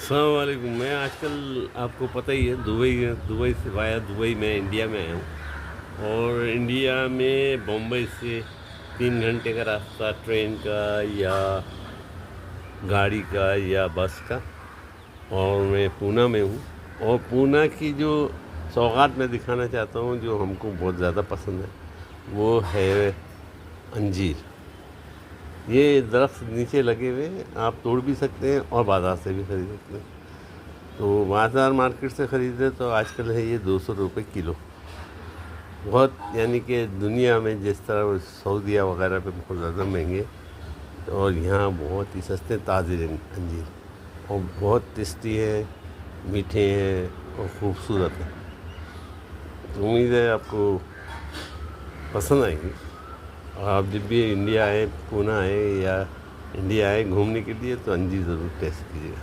अस्सलाम वालेकुम। मैं आजकल आपको पता ही है दुबई से वाया दुबई में इंडिया में आया हूँ। और इंडिया में बम्बई से 3 घंटे का रास्ता ट्रेन का या गाड़ी का या बस का। और मैं पूना में हूँ। और पूना की जो सौगात मैं दिखाना चाहता हूँ जो हमको बहुत ज़्यादा पसंद है वो है अंजीर। ये दरख्त नीचे लगे हुए हैं, आप तोड़ भी सकते हैं और बाज़ार से भी ख़रीद सकते हैं। तो बाज़ार मार्केट से ख़रीदे तो आजकल है ये 200 रुपये किलो। बहुत यानी कि दुनिया में जिस तरह सऊदीया वगैरह पे बहुत ज़्यादा महंगे, और यहाँ बहुत ही सस्ते ताज़े अंजीर, और बहुत टेस्टी है, मीठे हैं और ख़ूबसूरत हैं। तो उम्मीद है आपको पसंद आएंगी। और आप जब भी इंडिया आए, पूना आए या इंडिया आए घूमने के लिए तो अंजीर ज़रूर टेस्ट कीजिएगा।